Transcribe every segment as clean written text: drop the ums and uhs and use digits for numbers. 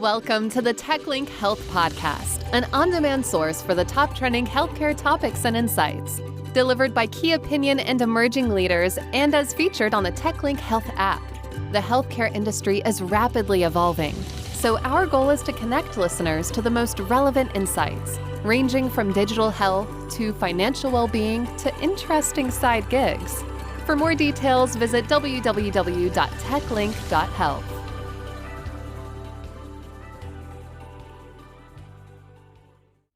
Welcome to the TechLink Health Podcast, an on-demand source for the top trending healthcare topics and insights. Delivered by key opinion and emerging leaders and as featured on the TechLink Health app. The healthcare industry is rapidly evolving, so our goal is to connect listeners to the most relevant insights, ranging from digital health to financial well-being to interesting side gigs. For more details, visit www.techlink.health.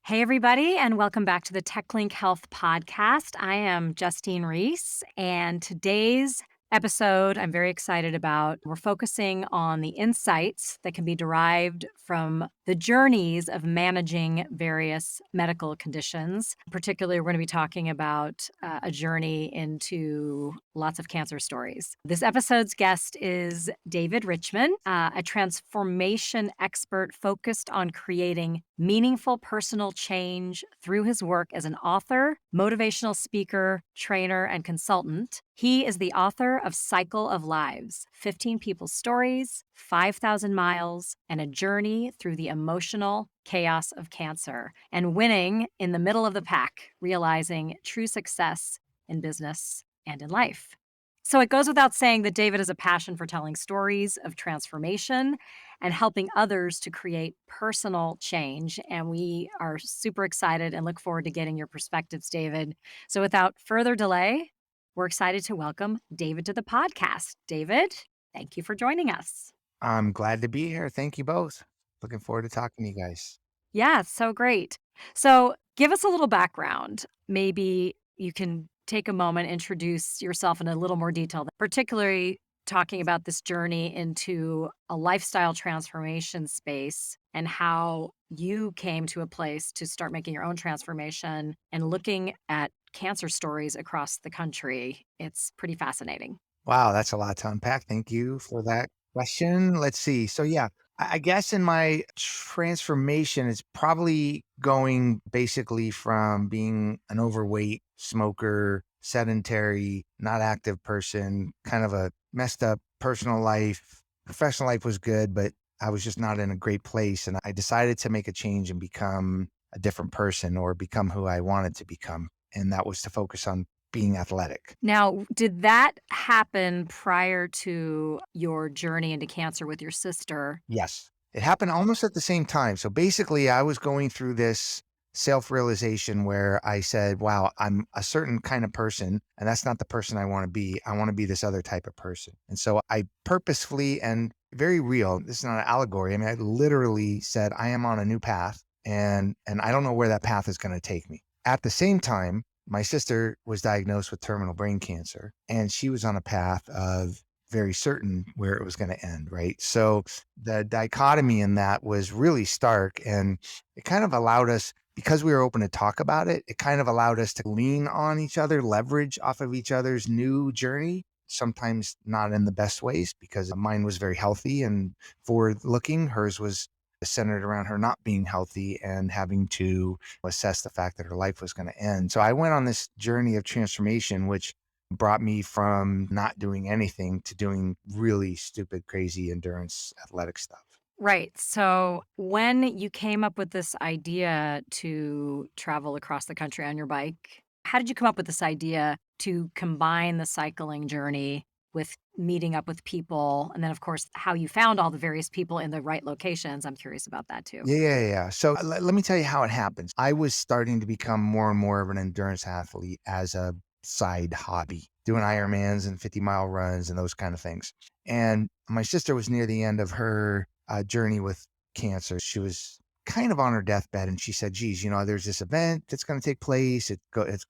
Hey, everybody, and welcome back to the TechLink Health Podcast. I am Justine Reese, and today's episode I'm very excited about. We're focusing on the insights that can be derived from the journeys of managing various medical conditions. Particularly, we're going to be talking about a journey into lots of cancer stories. This episode's guest is David Richman, a transformation expert focused on creating meaningful personal change through his work as an author, motivational speaker, trainer, and consultant. He is the author of Cycle of Lives, 15 People's Stories, 5,000 Miles, and a Journey Through the Emotional Chaos of Cancer, and Winning in the Middle of the Pack, Realizing True Success in Business and in Life. So it goes without saying that David has a passion for telling stories of transformation and helping others to create personal change. And we are super excited and look forward to getting your perspectives, David. So without further delay, we're excited to welcome David to the podcast. David, thank you for joining us. I'm glad to be here. Thank you both. Looking forward to talking to you guys. Yeah, so great. So give us a little background. Maybe you can take a moment, introduce yourself in a little more detail, particularly talking about this journey into a lifestyle transformation space and how you came to a place to start making your own transformation and looking at cancer stories across the country. It's pretty fascinating. Wow, that's a lot to unpack. Thank you for that question. Let's see. So yeah, I guess in my transformation, it's probably going basically from being an overweight smoker, sedentary, not active person, kind of a messed up personal life. Professional life was good, but I was just not in a great place. And I decided to make a change and become a different person or become who I wanted to become. And that was to focus on being athletic. Now, did that happen prior to your journey into cancer with your sister? Yes. It happened almost at the same time. So basically, I was going through this self-realization where I said, wow, I'm a certain kind of person, and that's not the person I want to be. I want to be this other type of person. And so I purposefully and very real, this is not an allegory. I mean, I literally said, I am on a new path, and I don't know where that path is going to take me. At the same time, my sister was diagnosed with terminal brain cancer, and she was on a path of very certain where it was going to end, right? So the dichotomy in that was really stark, and it kind of allowed us, because we were open to talk about it, it kind of allowed us to lean on each other, leverage off of each other's new journey, sometimes not in the best ways, because mine was very healthy and forward looking. Hers was centered around her not being healthy and having to assess the fact that her life was going to end. So I went on this journey of transformation, which brought me from not doing anything to doing really stupid, crazy endurance athletic stuff. Right. So when you came up with this idea to travel across the country on your bike, how did you come up with this idea to combine the cycling journey with meeting up with people? And then, of course, how you found all the various people in the right locations. I'm curious about that too. Yeah. So let me tell you how it happens. I was starting to become more and more of an endurance athlete as a side hobby, doing Ironmans and 50-mile runs and those kind of things. And my sister was near the end of her journey with cancer. She was kind of on her deathbed, and she said, geez, there's this event that's going to take place. It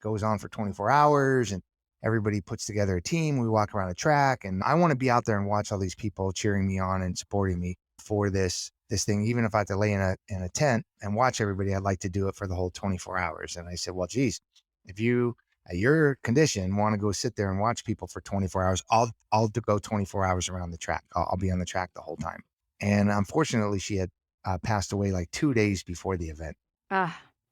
goes on for 24 hours, and everybody puts together a team. We walk around a track, and I want to be out there and watch all these people cheering me on and supporting me for this thing. Even if I have to lay in a tent and watch everybody, I'd like to do it for the whole 24 hours. And I said, well, geez, if you at your condition want to go sit there and watch people for 24 hours, I'll go 24 hours around the track. I'll be on the track the whole time. And unfortunately, she had passed away like 2 days before the event.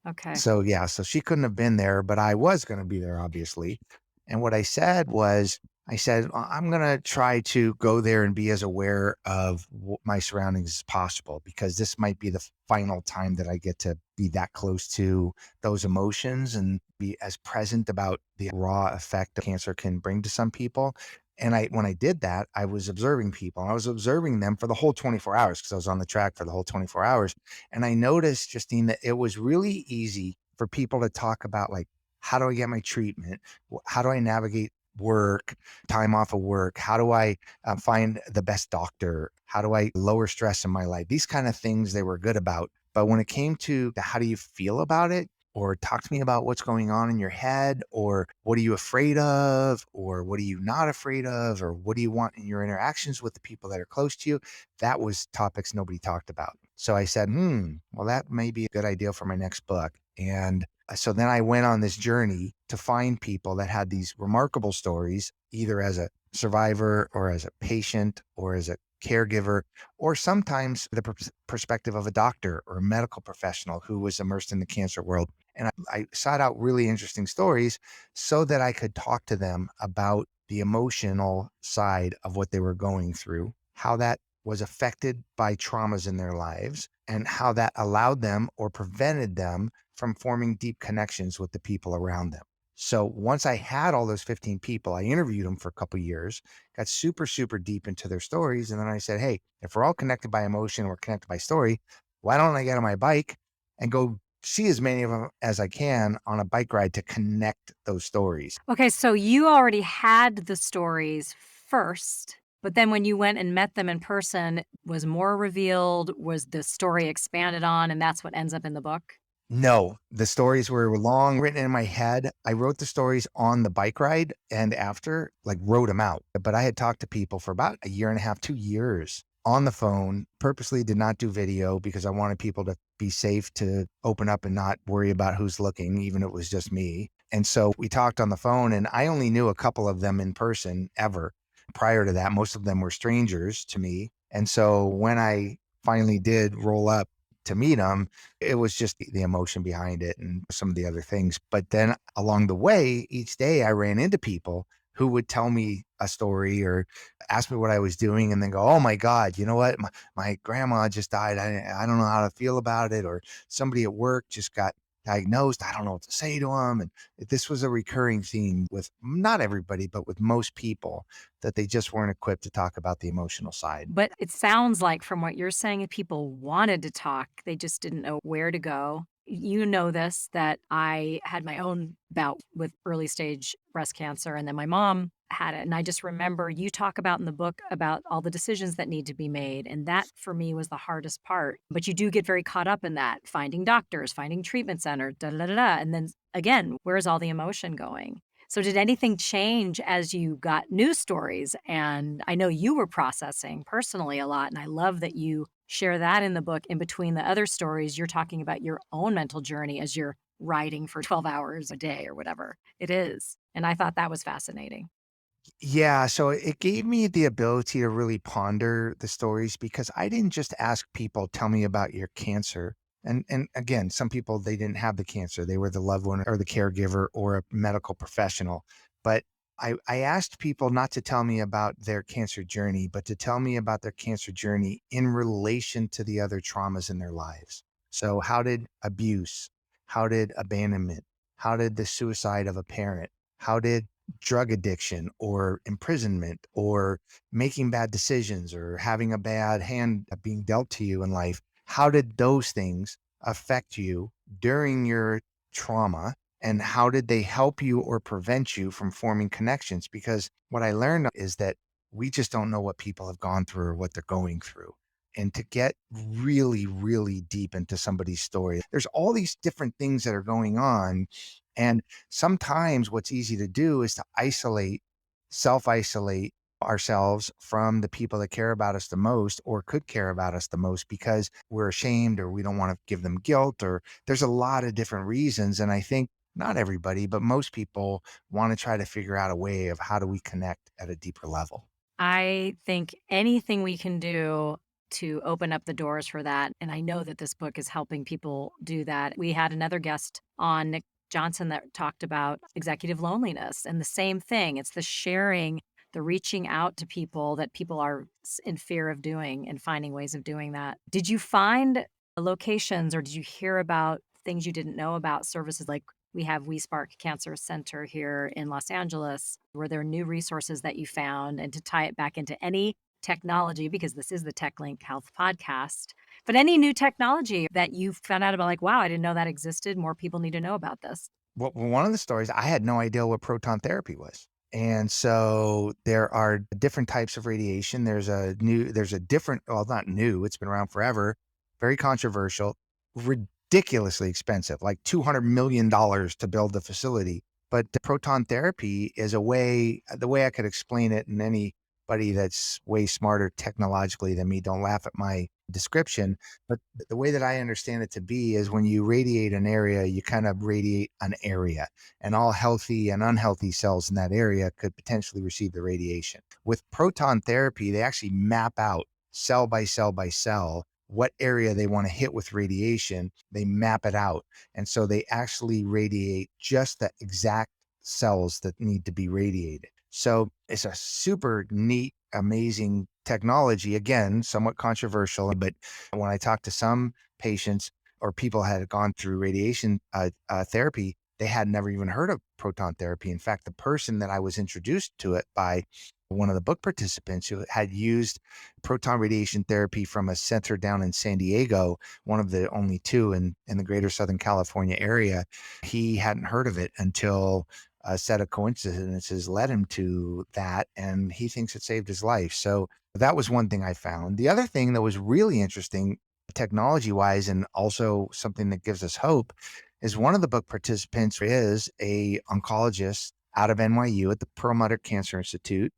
Okay. So yeah, so she couldn't have been there, but I was going to be there, obviously. And what I said was, I said, I'm going to try to go there and be as aware of my surroundings as possible, because this might be the final time that I get to be that close to those emotions and be as present about the raw effect cancer can bring to some people. And when I did that, I was observing people. I was observing them for the whole 24 hours because I was on the track for the whole 24 hours. And I noticed, Justine, that it was really easy for people to talk about, like, how do I get my treatment? How do I navigate work, time off of work? How do I find the best doctor? How do I lower stress in my life? These kind of things they were good about. But when it came to the how do you feel about it, or talk to me about what's going on in your head, or what are you afraid of, or what are you not afraid of, or what do you want in your interactions with the people that are close to you, that was topics nobody talked about. So I said, well, that may be a good idea for my next book. And so then I went on this journey to find people that had these remarkable stories, either as a survivor or as a patient or as a caregiver, or sometimes the perspective of a doctor or a medical professional who was immersed in the cancer world. And I sought out really interesting stories so that I could talk to them about the emotional side of what they were going through, how that was affected by traumas in their lives, and how that allowed them or prevented them from forming deep connections with the people around them. So once I had all those 15 people, I interviewed them for a couple of years, got super, super deep into their stories. And then I said, hey, if we're all connected by emotion, we're connected by story, why don't I get on my bike and go see as many of them as I can on a bike ride to connect those stories? Okay, so you already had the stories first, but then when you went and met them in person, was more revealed? Was the story expanded on, and that's what ends up in the book? No, the stories were long written in my head. I wrote the stories on the bike ride and after, like, wrote them out. But I had talked to people for about a year and a half, 2 years on the phone, purposely did not do video because I wanted people to be safe to open up and not worry about who's looking, even if it was just me. And so we talked on the phone, and I only knew a couple of them in person ever. Prior to that, most of them were strangers to me. And so when I finally did roll up to meet them, it was just the emotion behind it and some of the other things. But then along the way, each day I ran into people who would tell me a story or ask me what I was doing and then go, oh my God, you know what? My grandma just died. I don't know how to feel about it. Or somebody at work just got diagnosed. I don't know what to say to them. And this was a recurring theme with not everybody, but with most people, that they just weren't equipped to talk about the emotional side. But it sounds like from what you're saying, if people wanted to talk, they just didn't know where to go. You know this, that I had my own bout with early stage breast cancer, and then my mom had it. And I just remember you talk about in the book about all the decisions that need to be made. And that for me was the hardest part. But you do get very caught up in that, finding doctors, finding treatment centers, da da da da. And then again, where's all the emotion going? So did anything change as you got news stories? And I know you were processing personally a lot, and I love that you share that in the book. In between the other stories, you're talking about your own mental journey as you're riding for 12 hours a day or whatever it is. And I thought that was fascinating. Yeah, so it gave me the ability to really ponder the stories because I didn't just ask people, tell me about your cancer. And again, some people they didn't have the cancer. They were the loved one or the caregiver or a medical professional. But I asked people not to tell me about their cancer journey, but to tell me about their cancer journey in relation to the other traumas in their lives. So how did abuse, how did abandonment, how did the suicide of a parent, how did drug addiction or imprisonment or making bad decisions or having a bad hand being dealt to you in life, how did those things affect you during your trauma? And how did they help you or prevent you from forming connections? Because what I learned is that we just don't know what people have gone through or what they're going through. And to get really, really deep into somebody's story, there's all these different things that are going on. And sometimes what's easy to do is to self isolate ourselves from the people that care about us the most or could care about us the most because we're ashamed or we don't want to give them guilt, or there's a lot of different reasons. And I think not everybody, but most people want to try to figure out a way of how do we connect at a deeper level. I think anything we can do to open up the doors for that. And I know that this book is helping people do that. We had another guest on, Nick Johnson that talked about executive loneliness, and the same thing. It's the sharing, the reaching out to people that people are in fear of doing and finding ways of doing that. Did you find locations or did you hear about things you didn't know about services like we have We Spark Cancer Center here in Los Angeles? Were there new resources that you found? And to tie it back into any technology, because this is the TechLink Health podcast, but any new technology that you found out about, like, wow, I didn't know that existed. More people need to know about this. Well, one of the stories, I had no idea what proton therapy was. And so there are different types of radiation. There's a different, well, not new, it's been around forever, very controversial, ridiculously expensive, like $200 million to build the facility. But the proton therapy is the way I could explain it, and anybody that's way smarter technologically than me, don't laugh at my description. But the way that I understand it to be is when you radiate an area, you kind of radiate an area, and all healthy and unhealthy cells in that area could potentially receive the radiation. With proton therapy, they actually map out cell by cell by cell what area they want to hit with radiation. They map it out. And so they actually radiate just the exact cells that need to be radiated. So it's a super neat, amazing technology. Again, somewhat controversial, but when I talked to some patients or people had gone through radiation therapy, they had never even heard of proton therapy. In fact, the person that I was introduced to it by, one of the book participants who had used proton radiation therapy from a center down in San Diego, one of the only two in the greater Southern California area, he hadn't heard of it until a set of coincidences led him to that, and he thinks it saved his life. So that was one thing I found. The other thing that was really interesting, technology wise, and also something that gives us hope, is one of the book participants is a oncologist out of NYU at the Perlmutter Cancer Institute,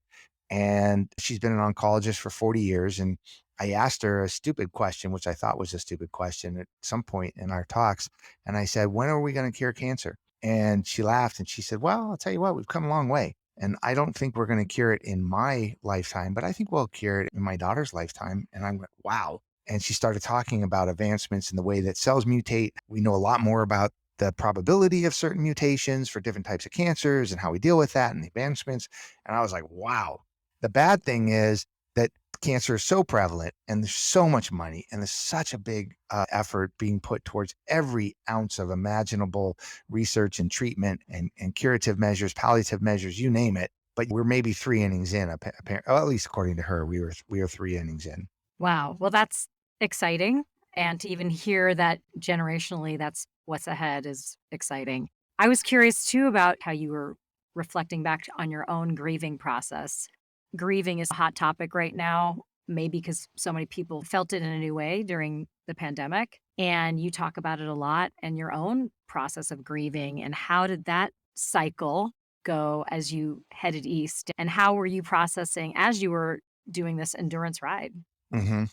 and she's been an oncologist for 40 years. And I asked her a stupid question, which I thought was a stupid question at some point in our talks. And I said, when are we going to cure cancer? And she laughed and she said, well, I'll tell you what, we've come a long way. And I don't think we're going to cure it in my lifetime, but I think we'll cure it in my daughter's lifetime. And I went, wow. And she started talking about advancements in the way that cells mutate. We know a lot more about the probability of certain mutations for different types of cancers and how we deal with that and the advancements. And I was like, wow. The bad thing is that cancer is so prevalent and there's so much money and there's such a big effort being put towards every ounce of imaginable research and treatment and curative measures, palliative measures, you name it. But we're maybe 3 innings in, apparently, at least according to her, we are 3 innings in. Wow. Well, that's exciting. And to even hear that generationally, that's what's ahead is exciting. I was curious too about how you were reflecting back on your own grieving process. Grieving is a hot topic right now, maybe because so many people felt it in a new way during the pandemic. And you talk about it a lot and your own process of grieving. And how did that cycle go as you headed east? And how were you processing as you were doing this endurance ride? hmm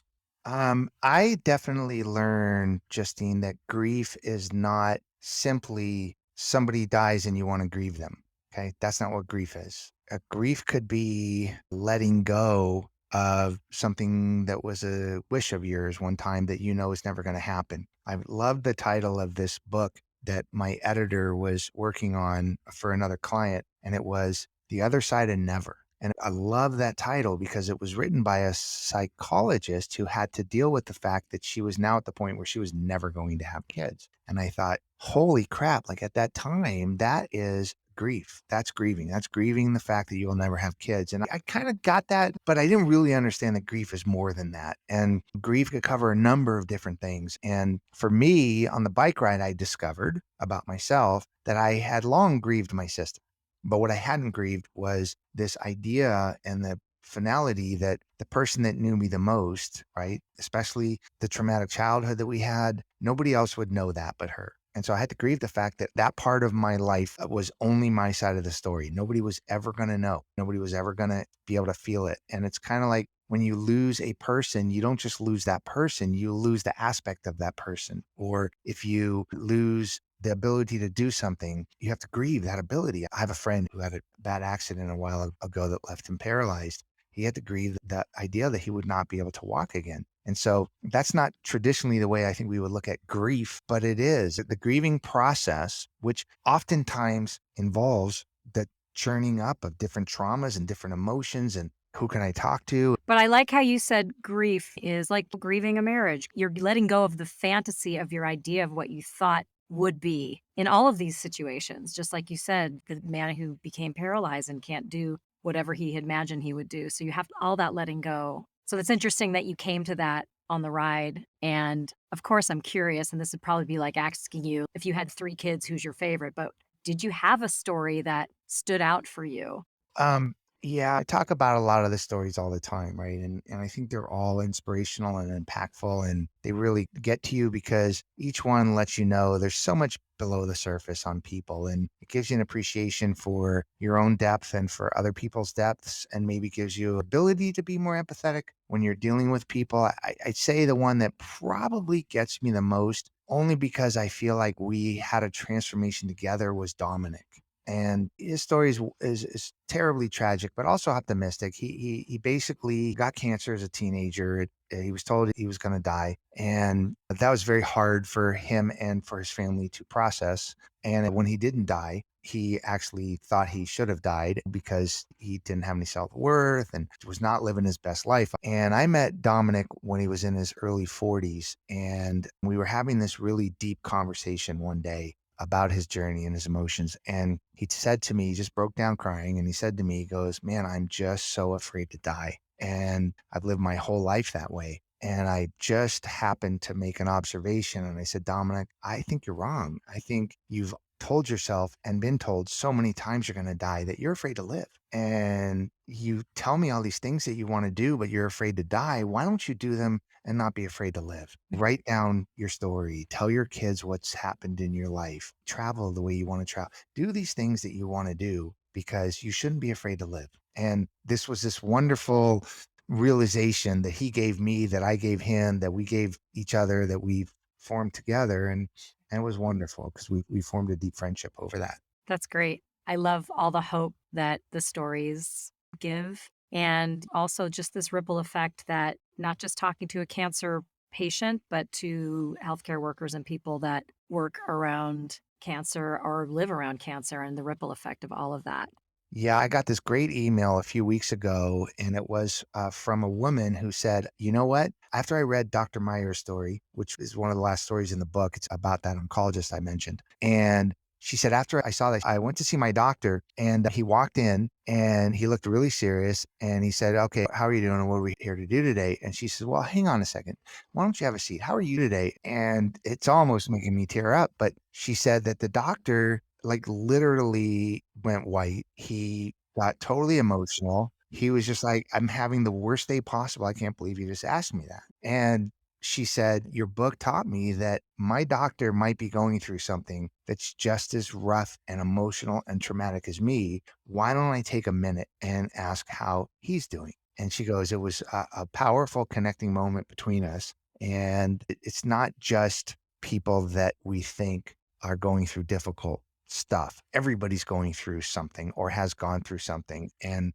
I definitely learned, Justine, that grief is not simply somebody dies and you want to grieve them. Okay. That's not what grief is. A grief could be letting go of something that was a wish of yours one time that you know is never going to happen. I love the title of this book that my editor was working on for another client, and it was The Other Side of Never. And I love that title because it was written by a psychologist who had to deal with the fact that she was now at the point where she was never going to have kids. And I thought, holy crap, like at that time, that is grief. That's grieving. That's grieving the fact that you will never have kids. And I kind of got that, but I didn't really understand that grief is more than that. And grief could cover a number of different things. And for me, on the bike ride, I discovered about myself that I had long grieved my sister. But what I hadn't grieved was this idea and the finality that the person that knew me the most, right, especially the traumatic childhood that we had, nobody else would know that but her. And so I had to grieve the fact that that part of my life was only my side of the story. Nobody was ever going to know. Nobody was ever going to be able to feel it. And it's kind of like when you lose a person, you don't just lose that person, you lose the aspect of that person. Or if you lose the ability to do something, you have to grieve that ability. I have a friend who had a bad accident a while ago that left him paralyzed. he had to grieve the idea that he would not be able to walk again. And so that's not traditionally the way I think we would look at grief, but it is the grieving process, which oftentimes involves the churning up of different traumas and different emotions and who can I talk to? But I like how you said grief is like grieving a marriage. You're letting go of the fantasy of your idea of what you thought would be in all of these situations. Just like you said, the man who became paralyzed and can't do whatever he had imagined he would do. So you have all that letting go. So it's interesting that you came to that on the ride. And of course, I'm curious, and this would probably be like asking you if you had 3 kids, who's your favorite? But did you have a story that stood out for you? Um, yeah, I talk about a lot of the stories all the time, right? And I think they're all inspirational and impactful, and they really get to you because each one lets you know there's so much below the surface on people, and it gives you an appreciation for your own depth and for other people's depths, and maybe gives you ability to be more empathetic when you're dealing with people. I'd say the one that probably gets me the most, only because I feel like we had a transformation together, was Dominic. And his story is terribly tragic, but also optimistic. He basically got cancer as a teenager. He was told he was going to die, and that was very hard for him and for his family to process. And when he didn't die, he actually thought he should have died because he didn't have any self worth and was not living his best life. And I met Dominic when he was in his early 40s, and we were having this really deep conversation one day about his journey and his emotions. And he said to me, he just broke down crying. And he said to me, he goes, "Man, I'm just so afraid to die. And I've lived my whole life that way. And I just happened to make an observation." And I said, "Dominic, I think you're wrong. I think you've told yourself and been told so many times you're going to die that you're afraid to live. And you tell me all these things that you want to do, but you're afraid to die. Why don't you do them and not be afraid to live? Write down your story, tell your kids what's happened in your life, travel the way you want to travel, do these things that you want to do because you shouldn't be afraid to live." And this was this wonderful realization that he gave me, that I gave him, that we gave each other, that we formed together. And it was wonderful because we formed a deep friendship over that. That's great. I love all the hope that the stories give. And also just this ripple effect that not just talking to a cancer patient, but to healthcare workers and people that work around cancer or live around cancer and the ripple effect of all of that. Yeah, I got this great email a few weeks ago, and it was from a woman who said, "You know what? After I read Dr. Meyer's story, which is one of the last stories in the book, it's about that oncologist I mentioned." And she said, "After I saw that, I went to see my doctor, and he walked in and he looked really serious. And he said, 'Okay, how are you doing? And what are we here to do today?' And she says, 'Well, hang on a second. Why don't you have a seat? How are you today?' And it's almost making me tear up. But she said that the doctor like literally went white. He got totally emotional. He was just like, 'I'm having the worst day possible. I can't believe you just asked me that.' And she said, 'Your book taught me that my doctor might be going through something that's just as rough and emotional and traumatic as me. Why don't I take a minute and ask how he's doing?' And she goes, it was a powerful connecting moment between us. And it's not just people that we think are going through difficult stuff. Everybody's going through something or has gone through something. And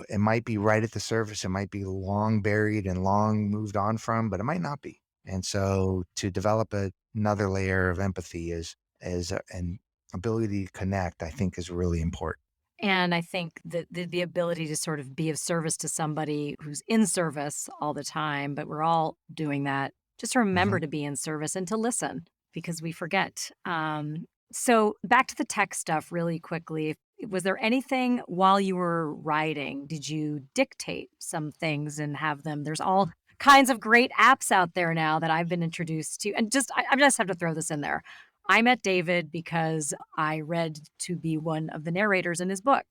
it might be right at the surface. It might be long buried and long moved on from, but it might not be. And so to develop another layer of empathy is an ability to connect, I think is really important. And I think that the ability to sort of be of service to somebody who's in service all the time, but we're all doing that. Just remember Mhm. to be in service and to listen because we forget. So back to the tech stuff really quickly. Was there anything while you were writing? Did you dictate some things and have them? There's all kinds of great apps out there now that I've been introduced to. And I just have to throw this in there. I met David because I read to be one of the narrators in his book.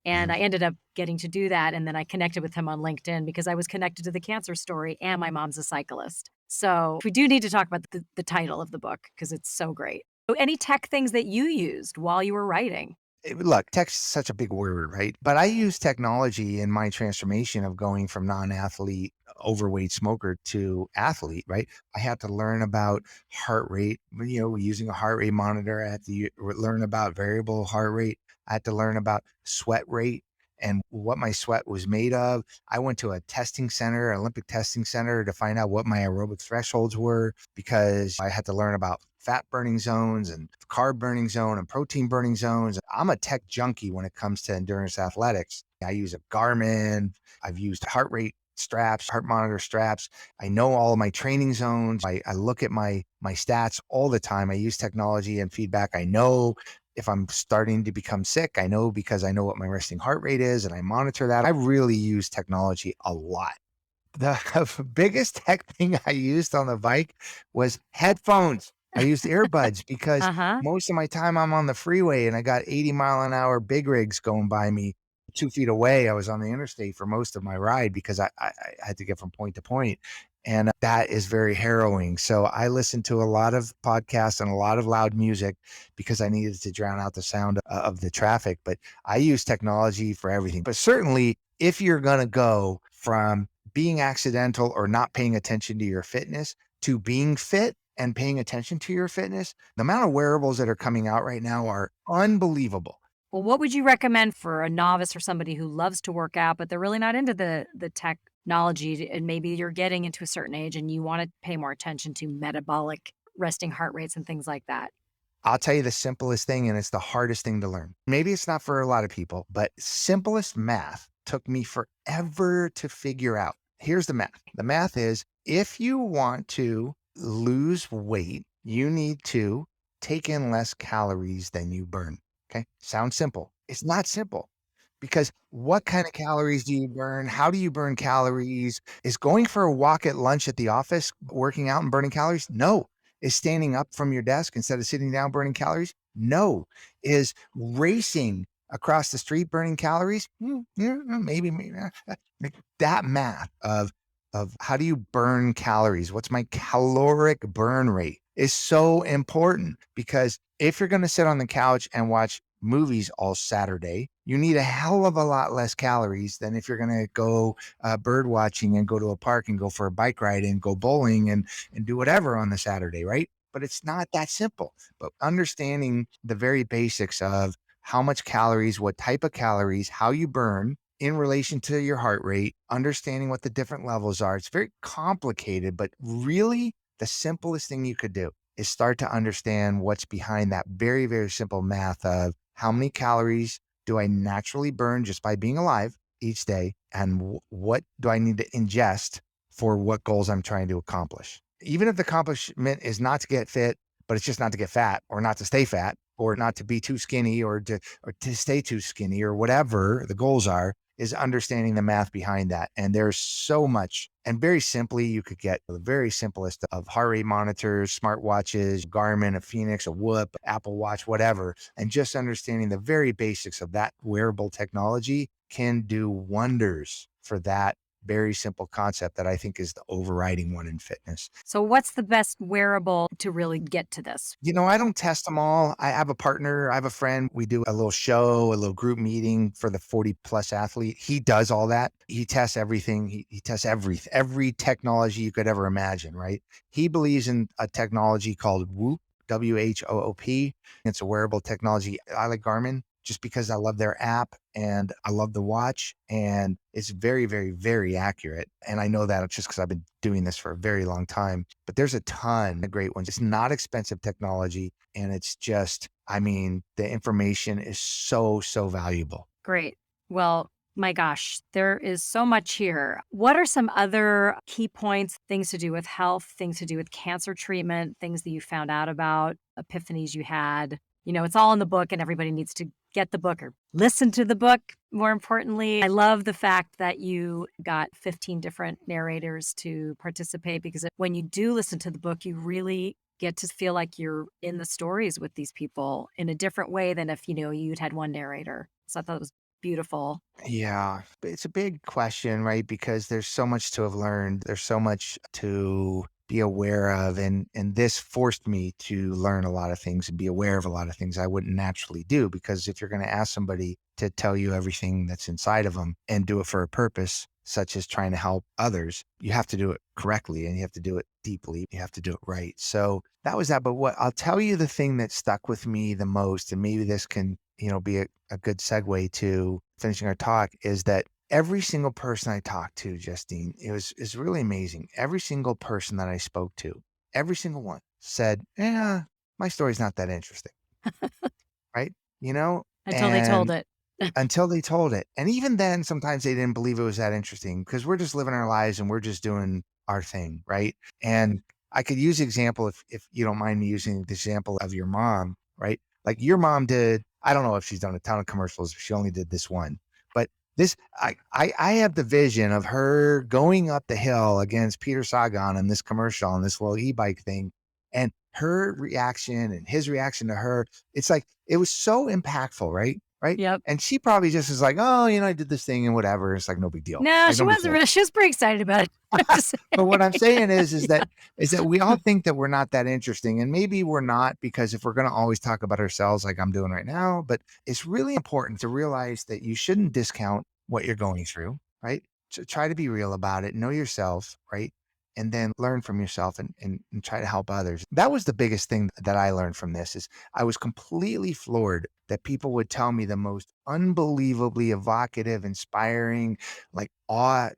And Mhm. I ended up getting to do that. And then I connected with him on LinkedIn because I was connected to the cancer story and my mom's a cyclist. So we do need to talk about the title of the book because it's so great. So any tech things that you used while you were writing? Look, tech's such a big word, right? But I use technology in my transformation of going from non-athlete, overweight smoker to athlete, right? I had to learn about heart rate, using a heart rate monitor. I had to learn about variable heart rate. I had to learn about sweat rate. and what my sweat was made of. I went to a testing center, Olympic testing center, to find out what my aerobic thresholds were because I had to learn about fat burning zones and carb burning zone and protein burning zones. I'm a tech junkie when it comes to endurance athletics. I use a Garmin. I've used heart rate straps, heart monitor straps. I know all of my training zones. I look at my stats all the time. I use technology and feedback. I know if I'm starting to become sick. I know because I know what my resting heart rate is and I monitor that. I really use technology a lot. The biggest tech thing I used on the bike was headphones. I used earbuds because Uh-huh. most of my time I'm on the freeway and I got 80-mile-an-hour big rigs going by me 2 feet away. I was on the interstate for most of my ride because I had to get from point to point. And that is very harrowing. So I listened to a lot of podcasts and a lot of loud music because I needed to drown out the sound of the traffic. But I use technology for everything. But certainly, if you're going to go from being accidental or not paying attention to your fitness to being fit and paying attention to your fitness, the amount of wearables that are coming out right now are unbelievable. Well, what would you recommend for a novice or somebody who loves to work out, but they're really not into the technology, and maybe you're getting into a certain age and you want to pay more attention to metabolic resting heart rates and things like that? I'll tell you the simplest thing, and it's the hardest thing to learn. Maybe it's not for a lot of people, but simplest math took me forever to figure out. Here's the math. The math is if you want to lose weight, you need to take in less calories than you burn. Okay. Sounds simple. It's not simple because what kind of calories do you burn? How do you burn calories? Is going for a walk at lunch at the office, working out and burning calories? No. Is standing up from your desk instead of sitting down burning calories? No. Is racing across the street burning calories? Yeah, maybe. Like that math of how do you burn calories? What's my caloric burn rate is so important because if you're going to sit on the couch and watch movies all Saturday, you need a hell of a lot less calories than if you're going to go bird watching and go to a park and go for a bike ride and go bowling and do whatever on the Saturday, right? But it's not that simple. But understanding the very basics of how much calories, what type of calories, how you burn in relation to your heart rate, understanding what the different levels are. It's very complicated, but really the simplest thing you could do is start to understand what's behind that very, very simple math of how many calories do I naturally burn just by being alive each day? And what do I need to ingest for what goals I'm trying to accomplish? Even if the accomplishment is not to get fit, but it's just not to get fat or not to stay fat or not to be too skinny or to stay too skinny or whatever the goals are, is understanding the math behind that. And there's so much. And very simply, you could get the very simplest of heart rate monitors, smartwatches, Garmin, a Phoenix, a Whoop, Apple Watch, whatever. And just understanding the very basics of that wearable technology can do wonders for that very simple concept that I think is the overriding one in fitness. So what's the best wearable to really get to this? I don't test them all. I have a partner, I have a friend. We do a little show, a little group meeting for the 40 plus athlete. He does all that. He tests everything. He tests every technology you could ever imagine, right? He believes in a technology called Whoop, WHOOP. It's a wearable technology. I like Garmin just because I love their app and I love the watch and it's very, very, very accurate. And I know that just because I've been doing this for a very long time, but there's a ton of great ones. It's not expensive technology. And it's just, the information is so, so valuable. Great. Well, my gosh, there is so much here. What are some other key points, things to do with health, things to do with cancer treatment, things that you found out about, epiphanies you had? It's all in the book and everybody needs to get the book or listen to the book. More importantly, I love the fact that you got 15 different narrators to participate because when you do listen to the book, you really get to feel like you're in the stories with these people in a different way than if, you'd had one narrator. So I thought it was beautiful. Yeah, but it's a big question, right? Because there's so much to have learned. There's so much to be aware of. And this forced me to learn a lot of things and be aware of a lot of things I wouldn't naturally do. Because if you're going to ask somebody to tell you everything that's inside of them and do it for a purpose, such as trying to help others, you have to do it correctly and you have to do it deeply. You have to do it right. So that was that. But what I'll tell you, the thing that stuck with me the most, and maybe this can, be a good segue to finishing our talk is that every single person I talked to, Justine, is really amazing. Every single person that I spoke to, every single one said, "Yeah, my story's not that interesting." Right? You know? Until they told And it. until they told it. And even then, sometimes they didn't believe it was that interesting because we're just living our lives and we're just doing our thing, right? And I could use the example if you don't mind me using the example of your mom, right? Like your mom did, I don't know if she's done a ton of commercials, she only did this one. But this I have the vision of her going up the hill against Peter Sagan in this commercial on this little e-bike thing. And her reaction and his reaction to her, it's like it was so impactful, right? Right. Yep. And she probably just is like, "Oh, I did this thing and whatever." It's like no big deal. No, Like she no big wasn't deal. really, she was pretty excited about it. Just But what I'm saying is yeah. that we all think that we're not that interesting, and maybe we're not because if we're going to always talk about ourselves like I'm doing right now, but it's really important to realize that you shouldn't discount what you're going through, right? Try to be real about it, know yourself, right? And then learn from yourself and try to help others. That was the biggest thing that I learned from this is I was completely floored that people would tell me the most unbelievably evocative, inspiring, like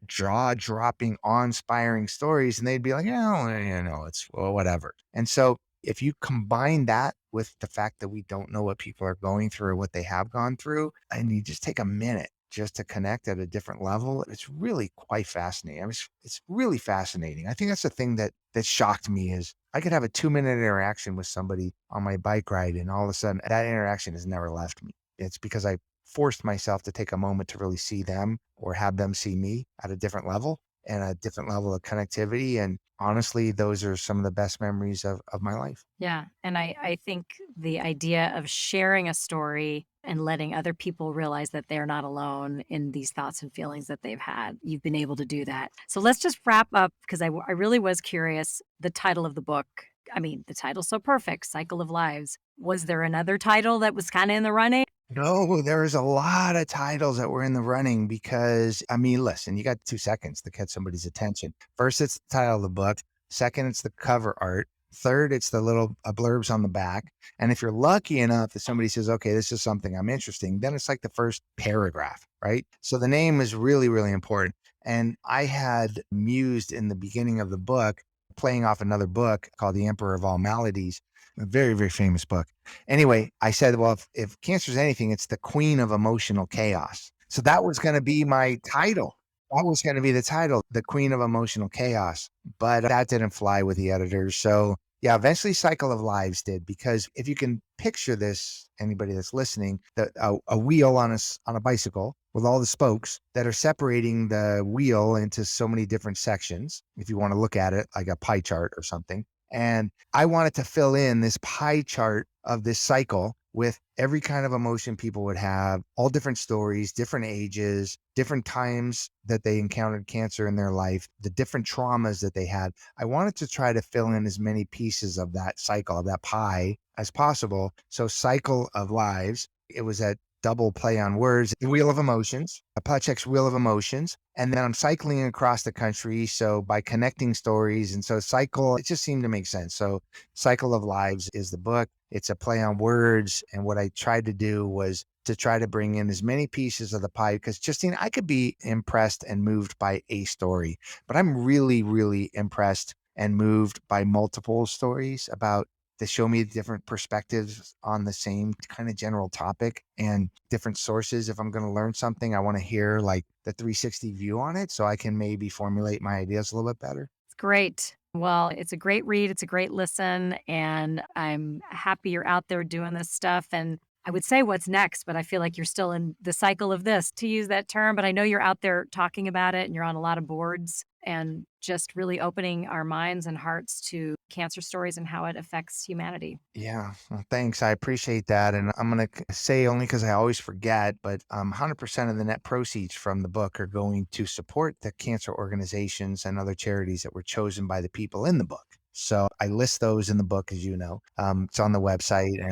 jaw-dropping, awe-inspiring stories, and they'd be like, "Oh, it's well, whatever." And so if you combine that with the fact that we don't know what people are going through or what they have gone through, and you just take a minute just to connect at a different level, it's really quite fascinating. It's really fascinating. I think that's the thing that shocked me is I could have a 2-minute interaction with somebody on my bike ride, and all of a sudden that interaction has never left me. It's because I forced myself to take a moment to really see them or have them see me at a different level and a different level of connectivity. And honestly, those are some of the best memories of my life. Yeah. And I think the idea of sharing a story and letting other people realize that they're not alone in these thoughts and feelings that they've had, you've been able to do that. So let's just wrap up because I really was curious. The title of the book, I mean, the title's so perfect, Cycle of Lives. Was there another title that was kind of in the running? No, there was a lot of titles that were in the running because, I mean, listen, you got 2 seconds to catch somebody's attention. First, it's the title of the book. Second, it's the cover art. Third, it's the little blurbs on the back. And if you're lucky enough that somebody says, okay, this is something I'm interesting, then it's like the first paragraph, right? So the name is really, really important. And I had mused in the beginning of the book, playing off another book called The Emperor of All Maladies, a very, very famous book. Anyway, I said, well, if cancer is anything, it's the queen of emotional chaos. So that was going to be my title. That was going to be the title, the queen of emotional chaos. But that didn't fly with the editors. So yeah, eventually Cycle of Lives did, because if you can picture this, anybody that's listening, a wheel on a bicycle with all the spokes that are separating the wheel into so many different sections, if you want to look at it like a pie chart or something. And I wanted to fill in this pie chart of this cycle with every kind of emotion people would have, all different stories, different ages, different times that they encountered cancer in their life, the different traumas that they had. I wanted to try to fill in as many pieces of that cycle, of that pie as possible. So Cycle of Lives, it was that double play on words, the Wheel of Emotions, a Pacheck's Wheel of Emotions. And then I'm cycling across the country. So by connecting stories, and so cycle, it just seemed to make sense. So Cycle of Lives is the book. It's a play on words. And what I tried to do was to try to bring in as many pieces of the pie, because Justine, I could be impressed and moved by a story, but I'm really, really impressed and moved by multiple stories about to show me different perspectives on the same kind of general topic and different sources. If I'm going to learn something, I want to hear like the 360 view on it so I can maybe formulate my ideas a little bit better. It's great. Well, it's a great read. It's a great listen. And I'm happy you're out there doing this stuff. And I would say what's next, but I feel like you're still in the cycle of this, to use that term. But I know you're out there talking about it and you're on a lot of boards and just really opening our minds and hearts to cancer stories and how it affects humanity. Yeah, well, thanks. I appreciate that. And I'm going to say only because I always forget, but 100% of the net proceeds from the book are going to support the cancer organizations and other charities that were chosen by the people in the book. So I list those in the book, as you know. It's on the website.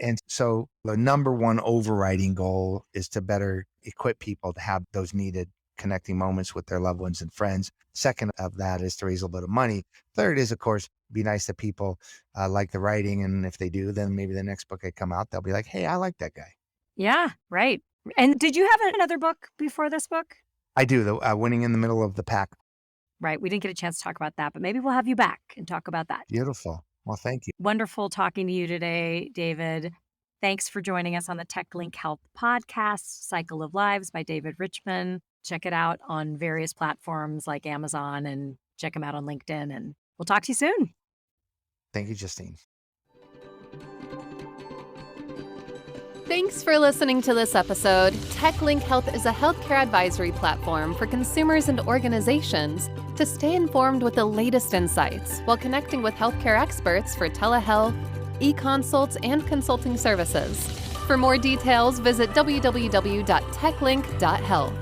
And so the number one overriding goal is to better equip people to have those needed connecting moments with their loved ones and friends. Second of that is to raise a little bit of money. Third is, of course, be nice to people like the writing. And if they do, then maybe the next book I come out, they'll be like, hey, I like that guy. Yeah, right. And did you have another book before this book? I do, the Winning in the Middle of the Pack. Right. We didn't get a chance to talk about that, but maybe we'll have you back and talk about that. Beautiful. Well, thank you. Wonderful talking to you today, David. Thanks for joining us on the TechLink Health podcast, Cycle of Lives by David Richman. Check it out on various platforms like Amazon and check him out on LinkedIn. And we'll talk to you soon. Thank you, Justine. Thanks for listening to this episode. TechLink Health is a healthcare advisory platform for consumers and organizations to stay informed with the latest insights while connecting with healthcare experts for telehealth, e-consults, and consulting services. For more details, visit www.techlink.health.